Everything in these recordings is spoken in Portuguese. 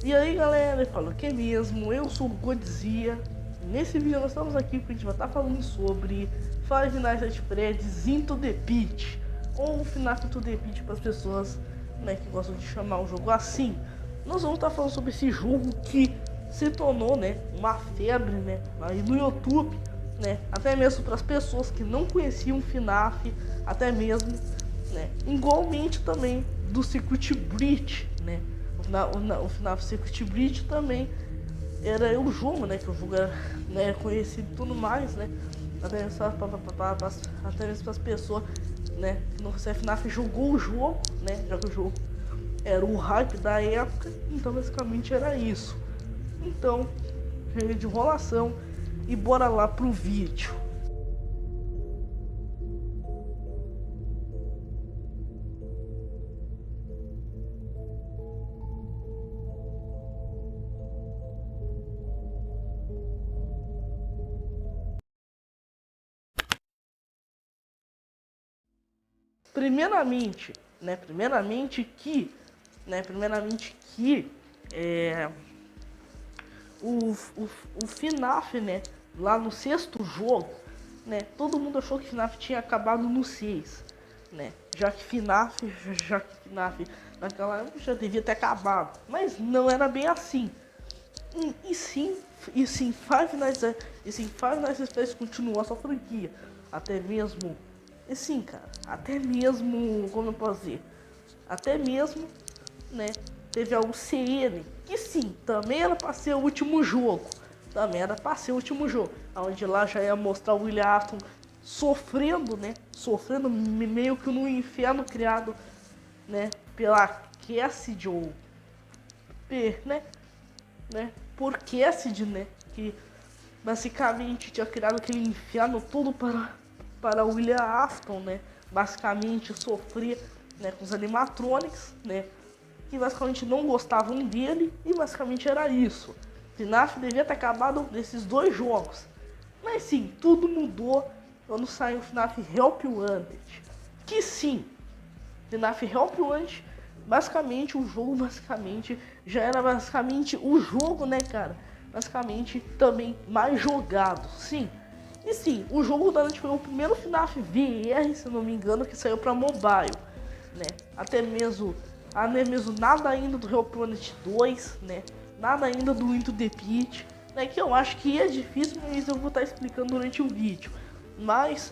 E aí galera, fala que é mesmo, eu sou o Godzilla. Nesse vídeo nós estamos aqui porque a gente vai estar falando sobre Five Nights at Freddy's Into the Pit, ou FNAF Into the Pit para as pessoas, né, que gostam de chamar o jogo assim. Nós vamos estar falando sobre esse jogo que se tornou, né, uma febre, né, aí no YouTube, né, até mesmo para as pessoas que não conheciam FNAF, até mesmo, né, igualmente também do Circuit Breach, né. O FNAF Circuit Breach também era o jogo, né? Que o jogo era, né, conhecido e tudo mais, né? Até mesmo para as pessoas, né? Que não conhecem FNAF jogou o jogo, né? Já que o jogo era o hype da época, então basicamente era isso. Então, chega de enrolação e bora lá pro vídeo. Primeiramente, né? Primeiramente que o FNAF, né? Lá no sexto jogo, né? Todo mundo achou que FNAF tinha acabado no 6, né? Já que FNAF naquela época já devia ter acabado, mas não era bem assim. E sim, Five Nights at Freddy's continuou a sua franquia, até mesmo, e sim, cara, até mesmo, como eu posso dizer, até mesmo, né, teve a UCN, que sim, também era pra ser o último jogo, onde lá já ia mostrar o William Afton sofrendo, né, meio que no inferno criado, né, pela Cassidy, ou por Cassidy, né, que basicamente tinha criado aquele inferno todo para o William Afton, né, basicamente sofria, né, com os animatronics, né, que basicamente não gostavam dele, e basicamente era isso. FNAF devia ter acabado nesses dois jogos, mas sim, tudo mudou quando saiu o FNAF Help Wanted, que sim, FNAF Help Wanted, basicamente o jogo já era basicamente o jogo, né, cara, basicamente também mais jogado, sim. E sim, o jogo da noite foi o primeiro FNAF VR, se não me engano, que saiu para mobile, né? Até mesmo nada ainda do Help Wanted 2, né? Nada ainda do Into the Pit, né? Que eu acho que é difícil, mas eu vou estar explicando durante o vídeo. Mas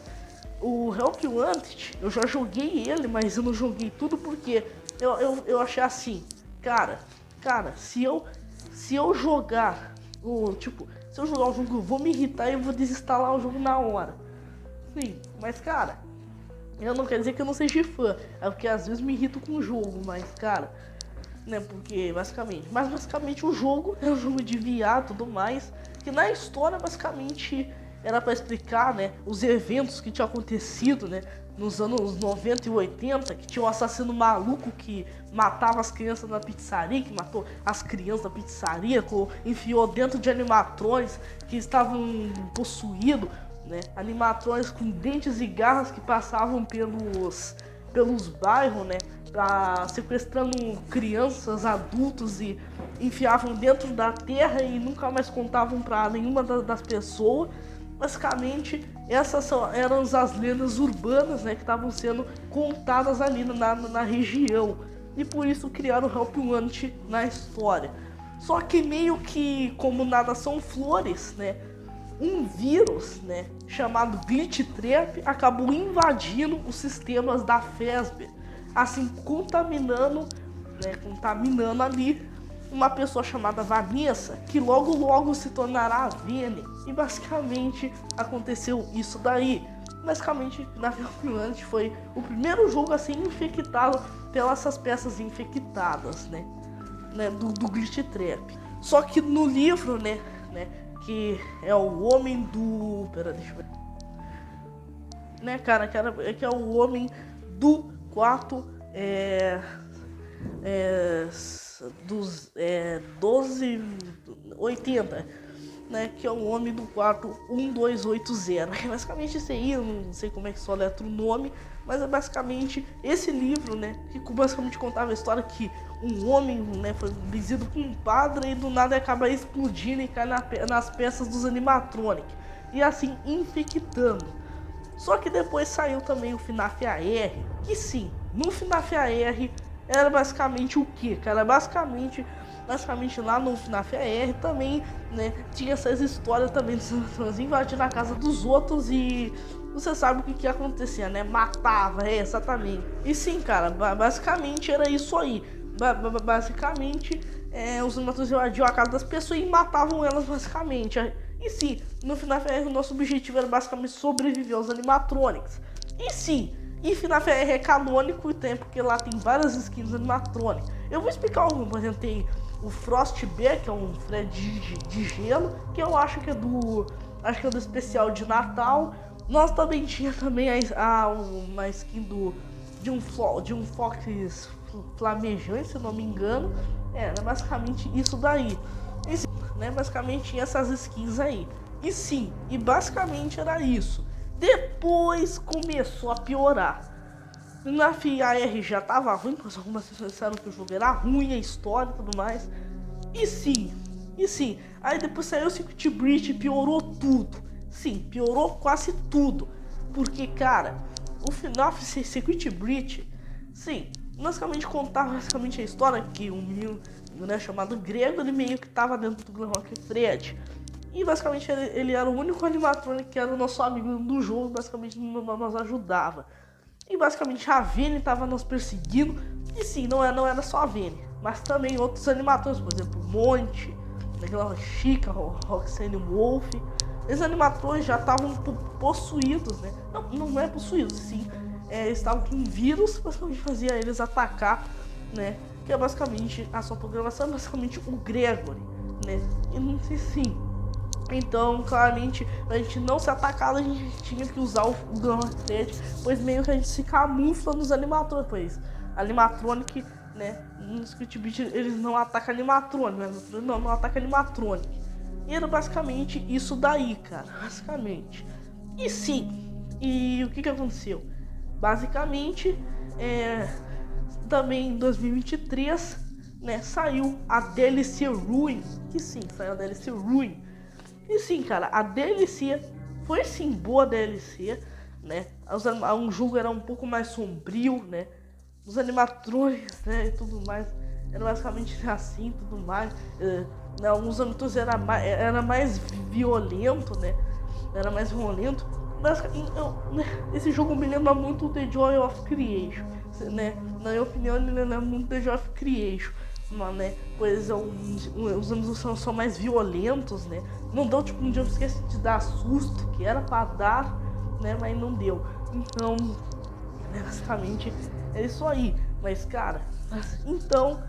o Help Wanted, eu já joguei ele, mas eu não joguei tudo porque eu achei assim, cara, se eu jogar se eu jogar o jogo, eu vou me irritar e eu vou desinstalar o jogo na hora. Sim, mas cara, eu não quero dizer que eu não seja fã, é porque às vezes me irrito com o jogo, mas cara, né, porque basicamente o jogo é um jogo de VR e tudo mais, que na história basicamente era para explicar, né, os eventos que tinham acontecido, né, nos anos 90 e 80, que tinha um assassino maluco que matava as crianças na pizzaria, que matou as crianças da pizzaria, enfiou dentro de animatrões que estavam possuídos, né, animatrões com dentes e garras que passavam pelos bairros, né, sequestrando crianças, adultos, e enfiavam dentro da terra e nunca mais contavam para nenhuma das pessoas. Basicamente, essas eram as lendas urbanas, né, que estavam sendo contadas ali na região, e por isso criaram o Help Wanted na história. Só que meio que, como nada são flores, né, um vírus, né, chamado Glitch Trap acabou invadindo os sistemas da Fazbear, assim contaminando ali uma pessoa chamada Vanessa, que logo se tornará a Vene. E basicamente aconteceu isso daí. Basicamente, na Finlândia foi o primeiro jogo a ser infectado pelas essas peças infectadas, né, do Glitch Trap. Só que no livro, né, que é o homem do... Pera, deixa eu ver. Né, cara, que é o homem do quarto dos 1280, né, que é o homem do quarto 1280. Basicamente isso aí, eu não sei como é que só letra o nome, Mas é basicamente esse livro, né, que basicamente contava a história que um homem, né, foi benzido com um padre e do nada acaba explodindo e cai nas peças dos animatronic. E assim infectando. Só que depois saiu também o FNAF AR, que sim, no FNAF AR era basicamente o que, cara? Basicamente lá no FNAF AR também, né, tinha essas histórias também dos animatrônicos invadindo a casa dos outros e você sabe o que acontecia, né? Matava, exatamente. E sim, cara, basicamente era isso aí. Basicamente, os animatrônicos invadiam a casa das pessoas e matavam elas basicamente. E sim, no FNAF AR o nosso objetivo era basicamente sobreviver aos animatronics. E sim, e FNAF AR é canônico, porque lá tem várias skins animatronic. Eu vou explicar algum, por exemplo, tem o Frost Bear, que é um Fred de gelo, que eu acho que é do especial de Natal. Nós também tinha também uma skin de um Fox flamejante, se não me engano. Era basicamente isso daí. Né, basicamente tinha essas skins aí. E sim, e basicamente era isso. Depois começou a piorar. Na FAR já tava ruim, porque algumas pessoas disseram que o jogo era ruim, a história e tudo mais. E sim. Aí depois saiu o Circuit Breach e piorou tudo. Sim, piorou quase tudo. Porque, cara, o FNAF Circuit Breach, sim, basicamente contava a história que um menino, né, chamado Grego, ele meio que tava dentro do Glen Rock Fred. E basicamente ele era o único animatrônico que era o nosso amigo do jogo, basicamente nos ajudava. E basicamente a Vene tava nos perseguindo. E sim, não era só a Vene, mas também outros animatrônicos, por exemplo, Monte, aquela Chica, Roxane Wolf. Esses animatrônicos já estavam possuídos, né? Não é possuídos, sim. Estavam com um vírus, basicamente fazia eles atacar, né? Que é basicamente a sua programação, é basicamente o Gregory, né? E não sei sim. Então, claramente, pra gente não ser atacado, a gente tinha que usar o Fred, pois meio que a gente se camufla nos animatrônicos, pois animatronic, né, no Circuit Breach eles não atacam animatrônico, né, não ataca animatrônico. E era basicamente isso daí, cara, basicamente. E sim, e o que aconteceu? Basicamente, também em 2023, né, saiu a DLC Ruin, que sim, saiu a DLC Ruin. E sim, cara, a DLC foi sim boa DLC, né? Um jogo era um pouco mais sombrio, né? Os animatrônicos, né, e tudo mais, era basicamente assim, tudo mais. Alguns animatrônicos era mais violento, né? Era mais violento. Mas esse jogo me lembra muito The Joy of Creation, né? Na minha opinião, ele lembra muito The Joy of Creation. Né? Pois os anos são mais violentos, né? Não deu tipo um dia eu esqueci de dar susto, que era pra dar, né? Mas não deu. Então, né, basicamente é isso aí. Mas cara, então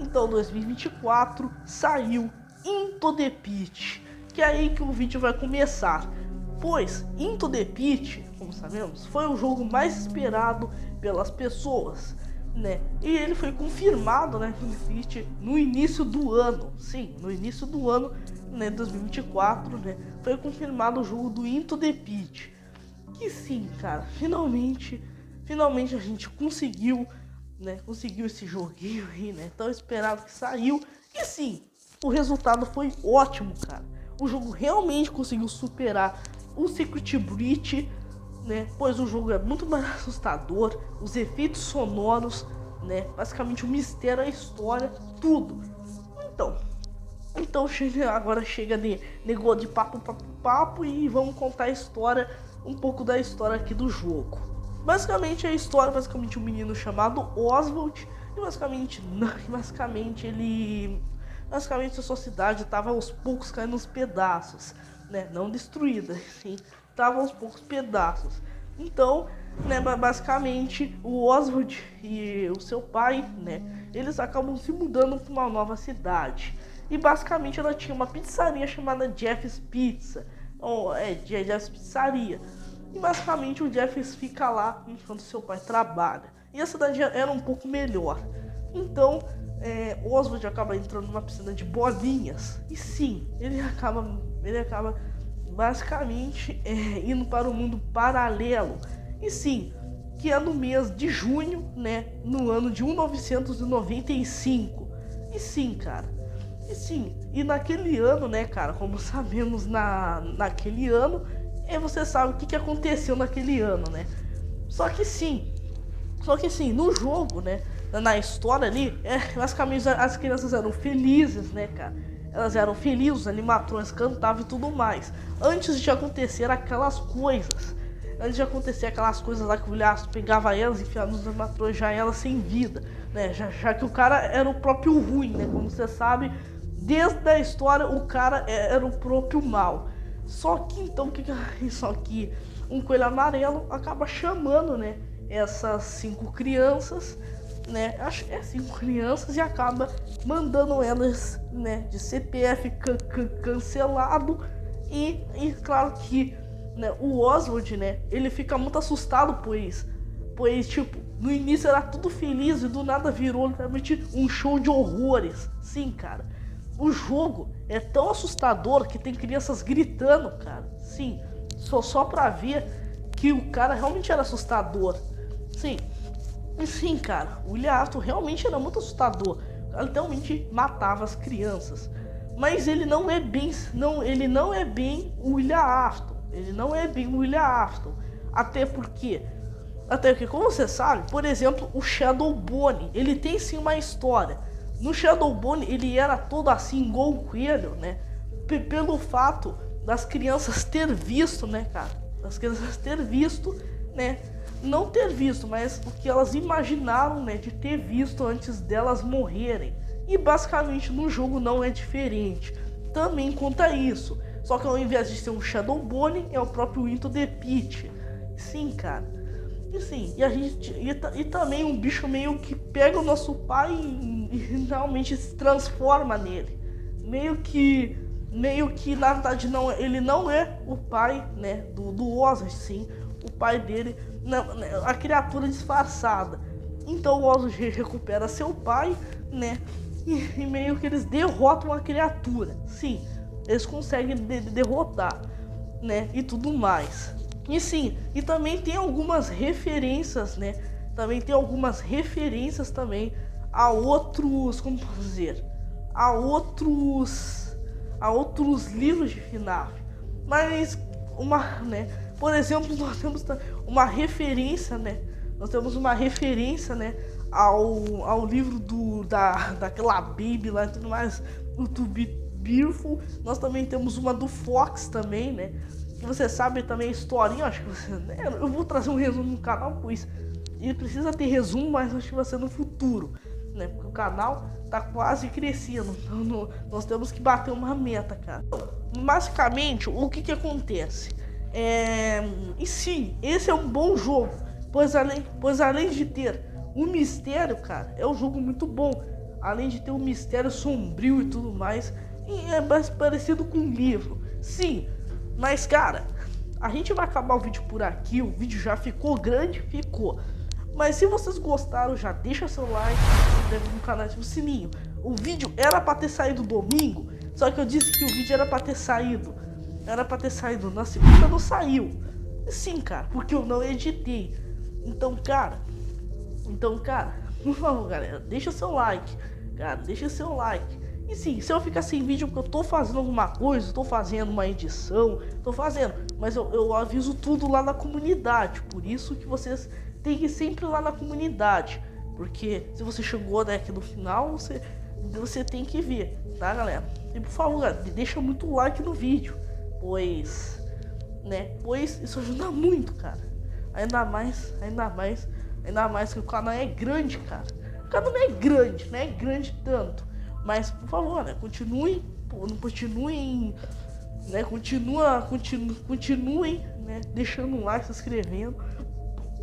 2024 saiu Into the Pit, que é aí que o vídeo vai começar. Pois Into the Pit, como sabemos, foi o jogo mais esperado pelas pessoas, né? E ele foi confirmado, né, no início do ano. Sim, no início do ano, né, 2024, né, foi confirmado o jogo do Into the Pit. Que sim, cara, finalmente a gente conseguiu, né, esse joguinho aí, né, tão esperado que saiu. E sim, o resultado foi ótimo, cara. O jogo realmente conseguiu superar o Circuit Breach, né? Pois o jogo é muito mais assustador, os efeitos sonoros, né? Basicamente o mistério, a história, tudo. Então agora chega de negócio de papo e vamos contar a história, um pouco da história aqui do jogo. Basicamente a história, um menino chamado Oswald, e basicamente a sua cidade estava aos poucos caindo nos pedaços, né? Não destruída, sim, estava aos poucos pedaços. Então, né, basicamente o Oswald e o seu pai, né, eles acabam se mudando para uma nova cidade. E basicamente ela tinha uma pizzaria chamada Jeff's Pizza, Jeff's Pizzaria. E basicamente o Jeff's fica lá enquanto seu pai trabalha. E a cidade era um pouco melhor. Então, Oswald acaba entrando numa piscina de bolinhas. E sim, ele acaba basicamente indo para o mundo paralelo. E sim, que é no mês de junho, né, no ano de 1995. E sim, cara, e naquele ano, né, cara, como sabemos naquele ano, você sabe o que aconteceu naquele ano, né? Só que sim, no jogo, né, na história ali, basicamente as crianças eram felizes, né, cara? Elas eram felizes, os animatrônicos cantavam e tudo mais. Antes de acontecer aquelas coisas. Antes de acontecer aquelas coisas lá que o William Afton pegava elas e enfiava nos animatrônicos, já elas sem vida, né? Já que o cara era o próprio ruim, né? Como você sabe, desde a história o cara era o próprio mal. Só que então, só que um coelho amarelo acaba chamando, né, essas 5 crianças, né, acho que 5 crianças, e acaba mandando elas, né, de CPF cancelado. E claro que, né, o Oswald, né, ele fica muito assustado, pois tipo, no início era tudo feliz e do nada virou literalmente um show de horrores. Sim, cara, o jogo é tão assustador que tem crianças gritando, cara. Sim, só pra ver que o cara realmente era assustador. Sim, e sim, cara, o William Afton realmente era muito assustador. Ele realmente matava as crianças. Mas ele não é bem o William Afton. Ele não é bem o William Afton. Até porque, como você sabe, por exemplo, o Shadow Bonnie, ele tem sim uma história. No Shadow Bonnie ele era todo assim, igual o coelho, né? Pelo fato das crianças ter visto, né, cara? Das crianças ter visto, né? Não ter visto, mas o que elas imaginaram, né, de ter visto antes delas morrerem. E basicamente no jogo não é diferente. Também conta isso. Só que ao invés de ser um Shadow Bonnie, é o próprio Into the Pit. Sim, cara. E sim, e também um bicho meio que pega o nosso pai e realmente se transforma nele. Meio que na verdade não, ele não é o pai, né, do Oswald, sim. O pai dele, a criatura disfarçada. Então o Oswald recupera seu pai, né, e meio que eles derrotam a criatura. Sim, eles conseguem derrotar, né, e tudo mais. E sim, e também tem algumas referências, né? Também tem algumas referências também a outros, como posso dizer, a outros livros de FNAF. Mas né? Por exemplo, nós temos uma referência, né? Nós temos uma referência, né, ao livro daquela Baby lá e tudo mais, o To Be Beautiful. Nós também temos uma do Fox também, né? Que você sabe também a historinha, acho que você, né, eu vou trazer um resumo no canal, pois ele precisa ter resumo, mas acho que vai ser no futuro, né? Porque o canal tá quase crescendo, então nós temos que bater uma meta, cara. Basicamente, o que acontece? E sim, esse é um bom jogo, pois além de ter um mistério, cara, é um jogo muito bom. Além de ter um mistério sombrio e tudo mais, e é mais parecido com um livro. Sim, mas cara, a gente vai acabar o vídeo por aqui. O vídeo já ficou grande, ficou. Mas se vocês gostaram, já deixa seu like, se inscreve no canal e ativa o sininho. O vídeo era pra ter saído domingo, só que eu disse que o vídeo era pra ter saído na segunda, não saiu. Sim, cara, porque eu não editei. Então, cara, por favor, galera, deixa seu like, cara, deixa seu like. E sim, se eu ficar sem vídeo porque eu tô fazendo alguma coisa, tô fazendo uma edição, mas eu aviso tudo lá na comunidade. Por isso que vocês têm que ir sempre lá na comunidade, porque se você chegou, né, aqui no final, você tem que ver, tá, galera? E por favor, galera, deixa muito like no vídeo, pois isso ajuda muito, cara. Ainda mais que o canal é grande, cara. O canal não é grande tanto. Mas, por favor, né, continuem, né, deixando um like, se inscrevendo,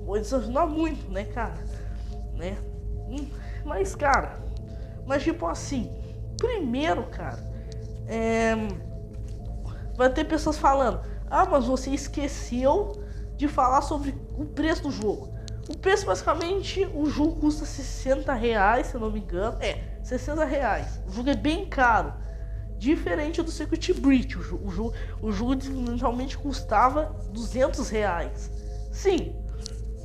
pois isso ajuda muito, né, cara, né, mas tipo assim, primeiro, cara, vai ter pessoas falando, mas você esqueceu de falar sobre o preço do jogo. O preço, basicamente, o jogo custa R$60, se eu não me engano. R$60. O jogo é bem caro. Diferente do Circuit Breach. O jogo realmente custava R$200. Sim.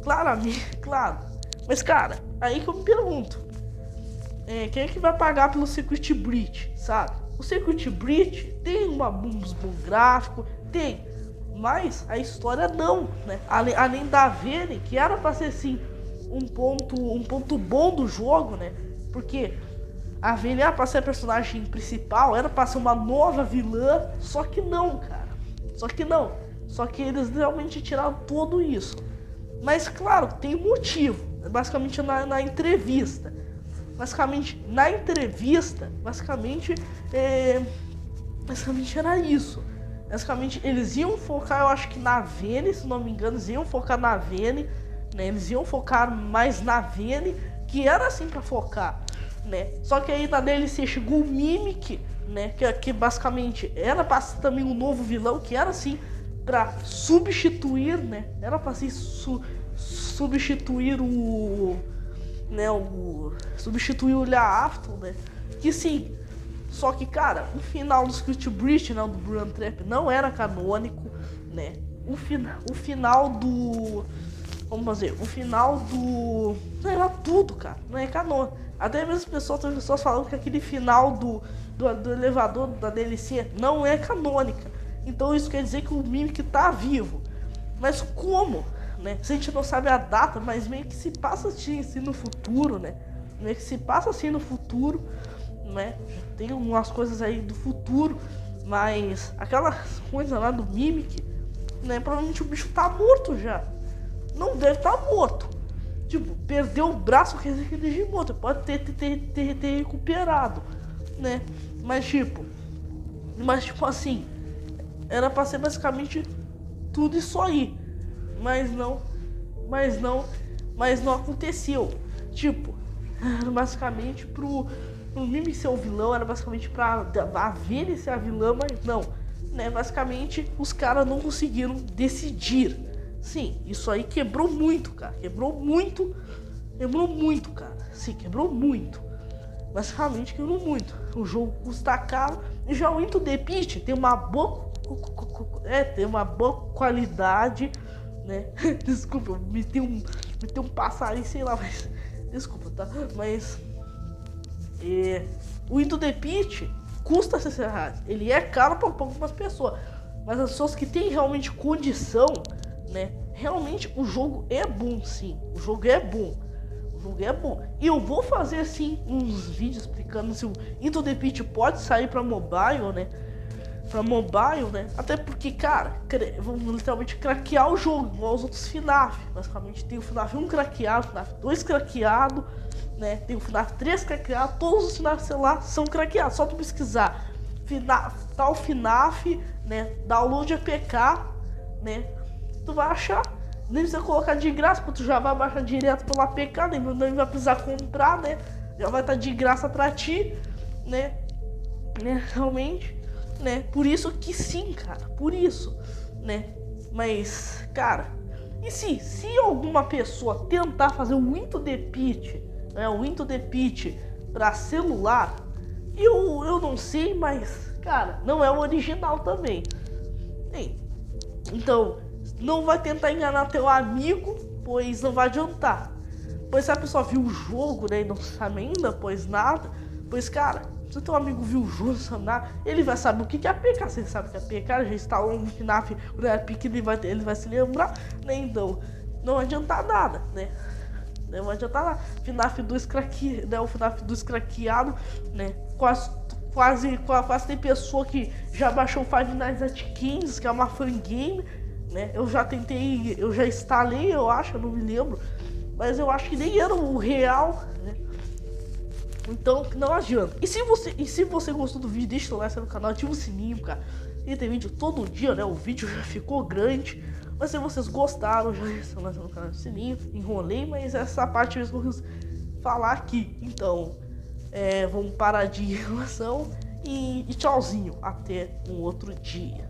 Claramente, claro. Mas, cara, aí que eu me pergunto. Quem é que vai pagar pelo Circuit Breach, sabe? O Circuit Breach tem um bom gráfico, tem. Mas a história não, né? Além da Vayne, que era pra ser, sim, um ponto bom do jogo, né? Porque a Vayne era pra ser a personagem principal, era pra ser uma nova vilã, só que não, cara. Só que eles realmente tiraram tudo isso. Mas, claro, tem motivo. Basicamente na entrevista. Basicamente era isso. Basicamente, eles iam focar, eu acho que na Vayne, se não me engano, eles iam focar na Vayne, né? Eles iam focar mais na Vayne, que era assim pra focar, né? Só que aí na DLC chegou o Mimic, né? Que basicamente era pra ser também um novo vilão, que era assim pra substituir, né? Era pra se substituir substituir o Afton, né? Que sim. Só que, cara, o final do Circuit Breach, né, do Bruno Trap, não era canônico, né? O final do... Vamos fazer, o final do... Não era tudo, cara, não é canônico. Até mesmo tem pessoas falando que aquele final do elevador da DLC não é canônica. Então isso quer dizer que o Mimic tá vivo. Mas como, né? Se a gente não sabe a data, mas meio que se passa assim no futuro, né? Meio que se passa assim no futuro, né? Tem umas coisas aí do futuro, mas aquela coisa lá do Mimic, né? Provavelmente o bicho tá morto já. Não deve estar morto. Tipo, perdeu o braço, quer dizer que ele é morto. Pode ter recuperado, né? Mas tipo assim, era pra ser basicamente tudo isso aí. Mas não aconteceu. Tipo, era basicamente pro Mimic ser o vilão, era basicamente pra a Vayne ser a vilã, mas não, né? Basicamente os caras não conseguiram decidir. Sim, isso aí quebrou muito, cara. Quebrou muito, cara. Sim, quebrou muito. Basicamente quebrou muito. O jogo custa caro. E já o Into the Pit tem uma boa qualidade, né? Desculpa, me tem um passarinho, sei lá, mas desculpa, tá? Mas o Into the Pit custa R$60. Ele é caro para algumas pessoas, mas as pessoas que têm realmente condição, né? Realmente o jogo é bom, sim. O jogo é bom. E eu vou fazer assim uns vídeos explicando se o Into the Pit pode sair para mobile, né? Até porque, cara, vamos literalmente craquear o jogo, igual os outros FNAF. Basicamente tem o FNAF 1 craqueado, o FNAF 2 craqueado, né? Tem o FNAF 3 craqueado, todos os FNAF, sei lá, são craqueados. Só tu pesquisar tal FNAF, né? Download APK, né? Tu vai achar. Nem precisa colocar de graça, porque tu já vai baixar direto pelo APK, nem vai precisar comprar, né? Já vai estar de graça pra ti, né? Realmente, né? Por isso que sim, cara. Por isso, né? Mas, cara, e se alguma pessoa tentar fazer o Into the Pit, né? O Into the Pit pra celular, eu não sei, mas, cara, não é o original também. Então, não vai tentar enganar teu amigo, pois não vai adiantar. Pois se a pessoa viu o jogo, né, e não sabe ainda, pois nada, pois, cara, se teu amigo viu o jogo, não sabe nada, ele vai saber o que é APK. Se ele sabe que é APK, já instalou um FNAF, o Epic, ele vai se lembrar, né? Então, não vai adiantar nada, né? Não vai adiantar nada. FNAF 2 craqueado, né? O FNAF 2 craqueado, né? Quase tem pessoa que já baixou o Five Nights at Kings, que é uma fangame, né? Eu já instalei, eu acho, eu não me lembro, mas eu acho que nem era o real, né? Então não adianta. E se você gostou do vídeo, deixa o like no canal, ativa o sininho, cara. E tem vídeo todo dia, né? O vídeo já ficou grande. Mas se vocês gostaram, já deixa o like no canal, sininho. Enrolei, mas essa parte mesmo eu quis falar aqui. Então, vamos parar de enrolação e tchauzinho. Até um outro dia.